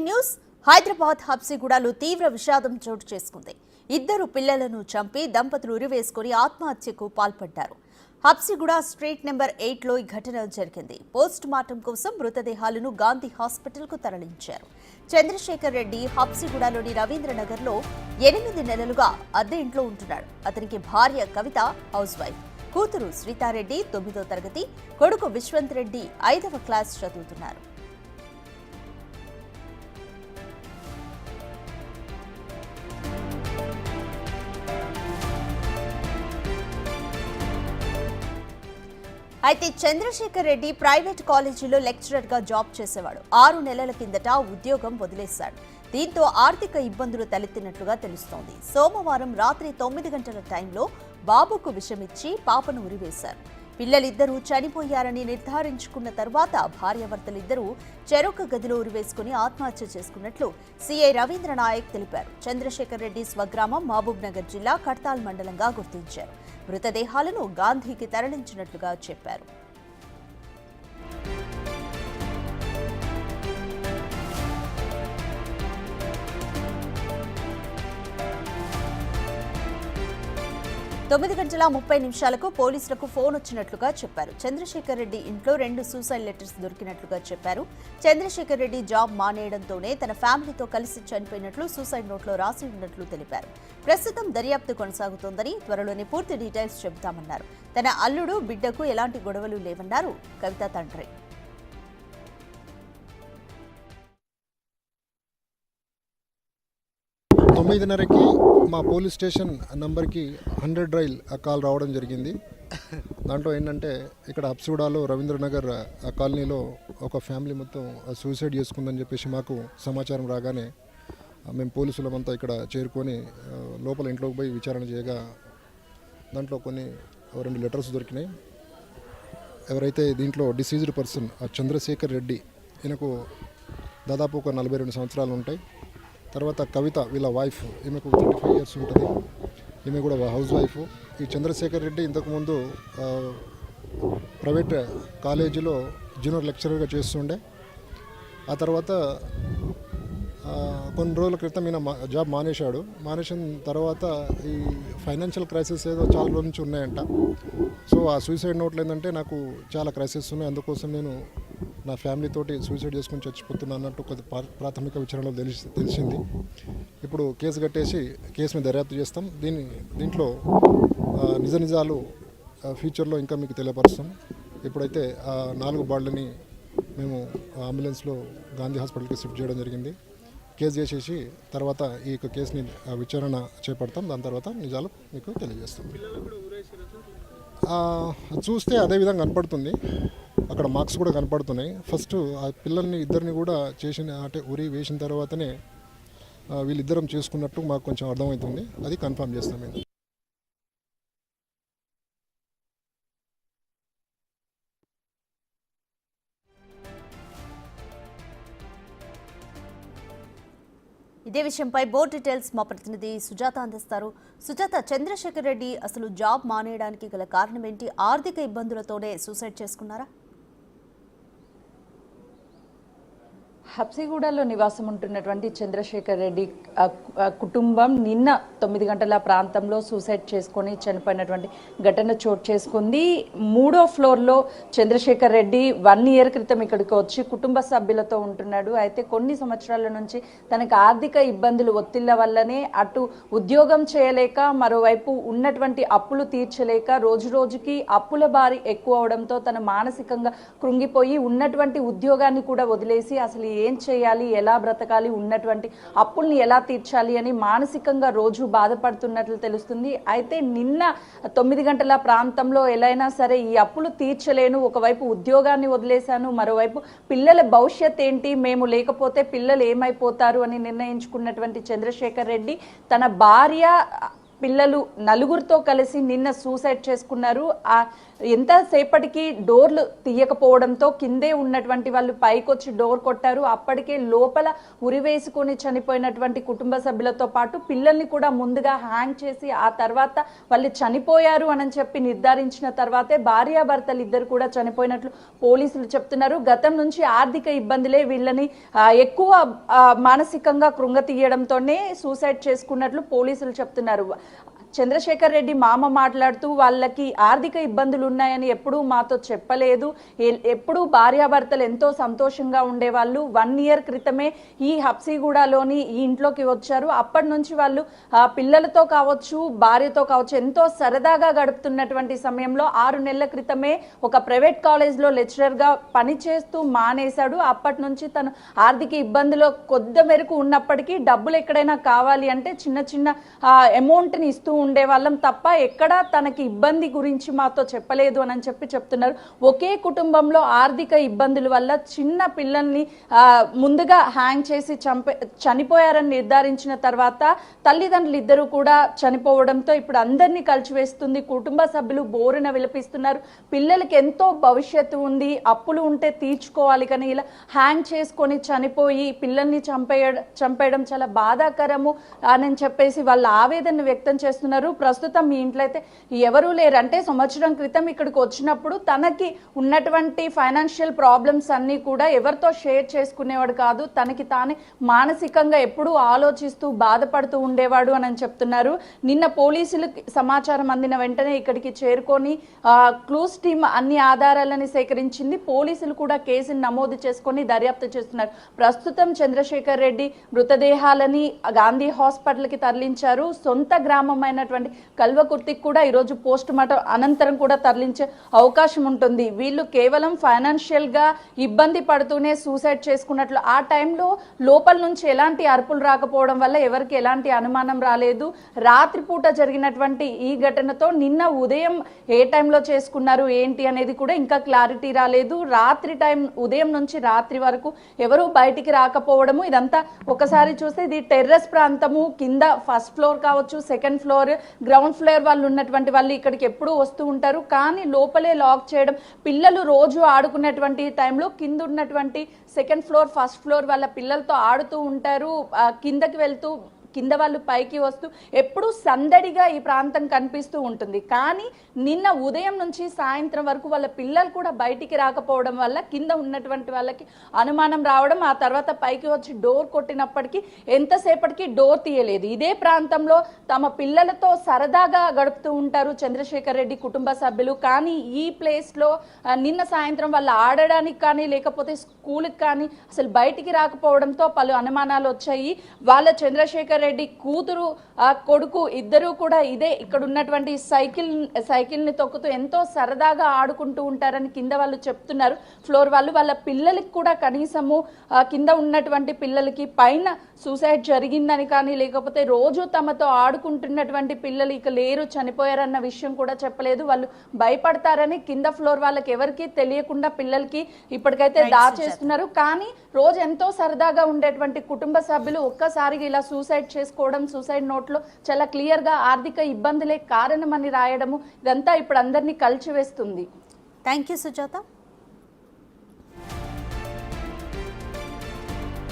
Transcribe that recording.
News Hyderabad హబ్సిగూడలో తీవ్ర విషాదం చోటు చేసుకుంది. ఇద్దరు పిల్లలను చంపి దంపతులు ఉరివేసుకుని ఆత్మహత్యకు పాల్పడ్డారు. హబ్సిగూడ స్ట్రీట్ నెంబర్ 8లో ఈ ఘటన జరిగింది. పోస్ట్ మార్టం కోసం మృతదేహాలను గాంధీ హాస్పిటల్కు తరలించారు. చంద్రశేఖర్ రెడ్డి హబ్సిగూడలోని రవీంద్రనగర్లో 8 నెలలుగా అద్దె ఇంట్లో ఉంటున్నాడు. అతనికి భార్య కవిత హౌస్ వైఫ్, కూతురు శ్రీతారెడ్డి 9వ తరగతి, కొడుకు విశ్వంత్ రెడ్డి 5వ క్లాస్ చదువుతున్నారు. అయితే చంద్రశేఖర్ రెడ్డి ప్రైవేట్ కాలేజీలో లెక్చరర్గా జాబ్ చేసేవాడు. 6 నెలల కిందట ఉద్యోగం వదిలేశాడు. దీంతో ఆర్థిక ఇబ్బందులు తలెత్తినట్లుగా తెలుస్తోంది. సోమవారం రాత్రి 9 గంటల టైంలో బాబుకు విషమిచ్చి పాపను ఉరివేశారు. పిల్లలిద్దరూ చనిపోయారని నిర్ధారించుకున్న తర్వాత భార్యాభర్తలిద్దరూ చెరొక గదిలో ఉరివేసుకుని ఆత్మహత్య చేసుకున్నట్లు సీఐ రవీంద్ర నాయక్ తెలిపారు. చంద్రశేఖర్ రెడ్డి స్వగ్రామం మహబూబ్ నగర్ జిల్లా కడ్తాల్ మండలంగా గుర్తించారు. మృతదేహాలను గాంధీకి తరలించినట్లుగా చెప్పారు. తొమ్మిది గంటల 30 నిమిషాలకు పోలీసులకు ఫోన్ వచ్చినట్లుగా చెప్పారు. చంద్రశేఖర్ రెడ్డి ఇంట్లో 2 సూసైడ్ లెటర్స్ దొరికినట్లుగా చెప్పారు. చంద్రశేఖర్ రెడ్డి జాబ్ మానేయడంతోనే తన ఫ్యామిలీతో కలిసి చనిపోయినట్లు సూసైడ్ నోట్లో రాసి ఉన్నట్లు తెలిపారు. ప్రస్తుతం దర్యాప్తు కొనసాగుతోందని, త్వరలోనే పూర్తి డీటెయిల్స్ చెబుతామన్నారు. తన అల్లుడు బిడ్డకు ఎలాంటి గొడవలు లేవన్నారు కవిత తండ్రి. 9:30కి మా పోలీస్ స్టేషన్ నంబర్కి 100 డైల్ కాల్ రావడం జరిగింది. దాంట్లో ఏంటంటే ఇక్కడ హబ్సిగూడలో రవీంద్రనగర్ కాలనీలో ఒక ఫ్యామిలీ మొత్తం సూసైడ్ చేసుకుందని చెప్పేసి మాకు సమాచారం రాగానే మేము పోలీసులమంతా ఇక్కడ చేరుకొని లోపల ఇంట్లోకి పోయి విచారణ చేయగా దాంట్లో కొన్ని 2 లెటర్స్ దొరికినాయి. ఎవరైతే దీంట్లో డిసీజ్డ్ పర్సన్ చంద్రశేఖర్ రెడ్డి, ఈయనకు దాదాపు ఒక 42 సంవత్సరాలు ఉంటాయి. తర్వాత కవిత వీళ్ళ వైఫ్, ఈమెకు 35 ఇయర్స్ ఉంటుంది. ఈమె కూడా హౌస్ వైఫ్. ఈ చంద్రశేఖర్ రెడ్డి ఇంతకుముందు ప్రైవేట్ కాలేజీలో జూనియర్ లెక్చరర్గా చేస్తుండే. ఆ తర్వాత కొన్ని రోజుల క్రితం ఈయన జాబ్ మానేశాడు. మానేసిన తర్వాత ఈ ఫైనాన్షియల్ క్రైసిస్ ఏదో చాలా రోజుల నుంచి ఉన్నాయంట. సో ఆ సూసైడ్ నోట్లు ఏంటంటే నాకు చాలా క్రైసిస్ ఉన్నాయి, అందుకోసం నేను నా ఫ్యామిలీతోటి సూసైడ్ చేసుకుని చచ్చిపోతున్నా అన్నట్టు కొద్ది ప్రాథమిక విచారణలో తెలిసింది. ఇప్పుడు కేసు కట్టేసి కేసు మీద దర్యాప్తు చేస్తాం. దీంట్లో నిజాలు ఫ్యూచర్లో ఇంకా మీకు తెలియపరుస్తాం. ఇప్పుడైతే ఆ 4 బాడీలని మేము అంబులెన్స్లో గాంధీ హాస్పిటల్కి షిఫ్ట్ చేయడం జరిగింది. కేసు చేసేసి తర్వాత ఈ యొక్క కేసుని విచారణ చేపడతాం. దాని తర్వాత నిజాలు మీకు తెలియజేస్తాం. చూస్తే అదే విధంగా కనపడుతుంది, అక్కడ మార్క్స్ కూడా కనపడుతున్నాయి. ఫస్ట్ ఆ పిల్లల్ని ఇద్దరిని కూడా అంటే ఉరి వేసిన తర్వాతనే వీళ్ళిద్దరం చేసుకున్నట్టు మాకు కొంచెం అర్థమవుతుంది. అది కన్ఫర్మ్ చేస్తాం మేము. ఇదే విషయంపై బోర్డు డీటెయిల్స్ మా ప్రతినిధి సుజాత అందిస్తారు. సుజాత, చంద్రశేఖర్ రెడ్డి అసలు జాబ్ మానేయడానికి గల కారణం ఏంటి? ఆర్థిక ఇబ్బందులతోనే సూసైడ్ చేసుకున్నారా? హబ్సిగూడలో నివాసం ఉంటున్నటువంటి చంద్రశేఖర్ రెడ్డి కుటుంబం నిన్న 9 గంటల ప్రాంతంలో సూసైడ్ చేసుకొని చనిపోయినటువంటి ఘటన చోటు చేసుకుంది. 3వ ఫ్లోర్లో చంద్రశేఖర్ రెడ్డి 1 ఇయర్ క్రితం ఇక్కడికి వచ్చి కుటుంబ సభ్యులతో ఉంటున్నాడు. అయితే కొన్ని సంవత్సరాల నుంచి తనకు ఆర్థిక ఇబ్బందులు, ఒత్తిళ్ల వల్లనే అటు ఉద్యోగం చేయలేక, మరోవైపు ఉన్నటువంటి అప్పులు తీర్చలేక రోజు రోజుకి అప్పుల భారీ ఎక్కువ అవడంతో తన మానసికంగా కృంగిపోయి ఉన్నటువంటి ఉద్యోగాన్ని కూడా వదిలేసి అసలు ఏం చేయాలి, ఎలా బ్రతకాలి, ఉన్నటువంటి అప్పుల్ని ఎలా తీర్చాలి అని మానసికంగా రోజు బాధపడుతున్నట్లు తెలుస్తుంది. అయితే నిన్న 9 గంటల ప్రాంతంలో ఎలా అయినా సరే ఈ అప్పులు తీర్చలేను, ఒకవైపు ఉద్యోగాన్ని వదిలేశాను, మరోవైపు పిల్లల భవిష్యత్ ఏంటి, మేము లేకపోతే పిల్లలు ఏమైపోతారు అని నిర్ణయించుకున్నటువంటి చంద్రశేఖర్ రెడ్డి తన భార్య, పిల్లలు 4తో కలిసి నిన్న సూసైడ్ చేసుకున్నారు. ఎంతసేపటికి డోర్లు తీయకపోవడంతో కిందే ఉన్నటువంటి వాళ్ళు పైకొచ్చి డోర్ కొట్టారు. అప్పటికే లోపల ఉరివేసుకొని చనిపోయినటువంటి కుటుంబ సభ్యులతో పాటు పిల్లల్ని కూడా ముందుగా హ్యాంగ్ చేసి ఆ తర్వాత వాళ్ళు చనిపోయారు అని చెప్పి నిర్ధారించిన తర్వాతే భార్యాభర్తలు ఇద్దరు కూడా చనిపోయినట్లు పోలీసులు చెప్తున్నారు. గతం నుంచి ఆర్థిక ఇబ్బందులే వీళ్ళని ఎక్కువ మానసికంగా కృంగతీయడంతోనే సూసైడ్ చేసుకున్నట్లు పోలీసులు చెప్తున్నారు. చంద్రశేఖర్ రెడ్డి మామ మాట్లాడుతూ వాళ్ళకి ఆర్థిక ఇబ్బందులు ఉన్నాయని ఎప్పుడూ మాతో చెప్పలేదు, ఎప్పుడూ భార్యాభర్తలు ఎంతో సంతోషంగా ఉండేవాళ్ళు. 1 year క్రితమే ఈ హబ్సిగూడలోని ఈ ఇంట్లోకి వచ్చారు. అప్పటి నుంచి వాళ్ళు పిల్లలతో కావచ్చు భార్యతో కావచ్చు ఎంతో సరదాగా గడుపుతున్నటువంటి సమయంలో 6 నెలల క్రితమే ఒక ప్రైవేట్ కాలేజ్లో లెక్చరర్గా పనిచేస్తూ మానేశాడు. అప్పటి నుంచి తను ఆర్థిక ఇబ్బందిలో కొద్ది మేరకు ఉన్నప్పటికీ డబ్బులు ఎక్కడైనా కావాలి అంటే చిన్న చిన్న అమౌంట్ని ఇస్తూ ఉండేవాళ్ళం తప్ప ఎక్కడా తనకి ఇబ్బంది గురించి మాతో చెప్పలేదు అని చెప్పి చెప్తున్నారు. ఒకే కుటుంబంలో ఆర్థిక ఇబ్బందుల వల్ల చిన్న పిల్లల్ని ముందుగా హ్యాంగ్ చేసి చనిపోయారని నిర్ధారించిన తర్వాత తల్లిదండ్రులు ఇద్దరు కూడా చనిపోవడంతో ఇప్పుడు అందరినీ కలిసివేస్తుంది. కుటుంబ సభ్యులు బోరున విలపిస్తున్నారు. పిల్లలకి ఎంతో భవిష్యత్తు ఉంది, అప్పులు ఉంటే తీర్చుకోవాలి, కానీ ఇలా హ్యాంగ్ చేసుకొని చనిపోయి పిల్లల్ని చంపేయడం చాలా బాధాకరము అని చెప్పేసి వాళ్ళ ఆవేదన వ్యక్తం చేస్తున్నారు. ప్రస్తుతం మీ ఇంట్లో అయితే ఎవరూ లేరు. అంటే సంవత్సరం క్రితం ఇక్కడికి వచ్చినప్పుడు తనకి ఉన్నటువంటి ఫైనాన్షియల్ ప్రాబ్లమ్స్ అన్నీ కూడా ఎవరితో షేర్ చేసుకునేవాడు కాదు, తనకి తానే మానసికంగా ఎప్పుడూ ఆలోచిస్తూ బాధపడుతూ ఉండేవాడు అని చెప్తున్నారు. నిన్న పోలీసులకు సమాచారం అందిన వెంటనే ఇక్కడికి చేరుకొని క్లూస్ టీమ్ అన్ని ఆధారాలను సేకరించింది. పోలీసులు కూడా కేసును నమోదు చేసుకొని దర్యాప్తు చేస్తున్నారు. ప్రస్తుతం చంద్రశేఖర్ రెడ్డి మృతదేహాలని గాంధీ హాస్పిటల్కి తరలించారు. సొంత గ్రామం అయినటువంటి కల్వకుర్తికి కూడా ఈరోజు పోస్ట్ మార్టం అనంతరం కూడా తరలించే అవకాశం ఉంటుంది. వీళ్ళు కేవలం ఫైనాన్షియల్ గా ఇబ్బంది పడుతూనే సూసైడ్ చేసుకున్నట్లు ఆ టైంలో లోపల నుంచి ఎలాంటి అరుపులు రాకపోవడం వల్ల ఎవరికి ఎలాంటి అనుమానం రాలేదు. రాత్రిపూట జరిగినటువంటి ఈ ఘటనతో నిన్న ఉదయం ఏ టైంలో చేసుకున్నారు ఏంటి అనేది కూడా ఇంకా క్లారిటీ రాలేదు. రాత్రి టైం ఉదయం నుంచి రాత్రి వరకు ఎవరు బయటికి రాకపోవడము, ఇదంతా ఒకసారి చూస్తే ఇది టెర్రస్ ప్రాంతము, కింద ఫస్ట్ ఫ్లోర్ కావచ్చు, సెకండ్ ఫ్లోర్, గ్రౌండ్ ఫ్లోర్ వాళ్ళు ఉన్నటువంటి వాళ్ళు ఇక్కడికి ఎప్పుడూ వస్తూ ఉంటారు. కానీ లోపలే లాక్ చేయడం, పిల్లలు రోజు ఆడుకునేటువంటి టైంలో కింద ఉన్నటువంటి సెకండ్ ఫ్లోర్ ఫస్ట్ ఫ్లోర్ వాళ్ళ పిల్లలతో ఆడుతూ ఉంటారు. కిందకి వెళ్తూ కింద వాళ్ళు పైకి వస్తూ ఎప్పుడూ సందడిగా ఈ ప్రాంతం కనిపిస్తూ ఉంటుంది. కానీ నిన్న ఉదయం నుంచి సాయంత్రం వరకు వాళ్ళ పిల్లలు కూడా బయటికి రాకపోవడం వల్ల కింద ఉన్నటువంటి వాళ్ళకి అనుమానం రావడం, ఆ తర్వాత పైకి వచ్చి డోర్ కొట్టినప్పటికీ ఎంతసేపటికి డోర్ తీయలేదు. ఇదే ప్రాంతంలో తమ పిల్లలతో సరదాగా గడుపుతూ ఉంటారు చంద్రశేఖర్ రెడ్డి కుటుంబ సభ్యులు. కానీ ఈ ప్లేస్లో నిన్న సాయంత్రం వాళ్ళు ఆడడానికి కానీ లేకపోతే స్కూల్కి కానీ అసలు బయటికి రాకపోవడంతో పలు అనుమానాలు వచ్చాయి. వాళ్ళ చంద్రశేఖర్ రెడ్డి కూతురు కొడుకు ఇద్దరు కూడా ఇదే ఇక్కడ ఉన్నటువంటి సైకిల్ని తొక్కుతూ ఎంతో సరదాగా ఆడుకుంటూ ఉంటారని కింద వాళ్ళు చెప్తున్నారు. ఫ్లోర్ వాళ్ళు వాళ్ళ పిల్లలకి కూడా కనీసము కింద ఉన్నటువంటి పిల్లలకి పైన సూసైడ్ జరిగిందని కానీ లేకపోతే రోజు తమతో ఆడుకుంటున్నటువంటి పిల్లలు ఇక లేరు, చనిపోయారన్న విషయం కూడా చెప్పలేదు. వాళ్ళు భయపడతారని కింద ఫ్లోర్ వాళ్ళకి ఎవరికి తెలియకుండా పిల్లలకి ఇప్పటికైతే దాచేస్తున్నారు. కానీ రోజు ఎంతో సరదాగా ఉండేటువంటి కుటుంబ సభ్యులు ఒక్కసారిగా ఇలా సూసైడ్ చేసుకోవడం, సూసైడ్ నోట్లో చాలా క్లియర్గా ఆర్థిక ఇబ్బందులే కారణమని రాయడము, ఇదంతా ఇప్పుడు అందరినీ కలిచివేస్తుంది. Thank you Sujatha.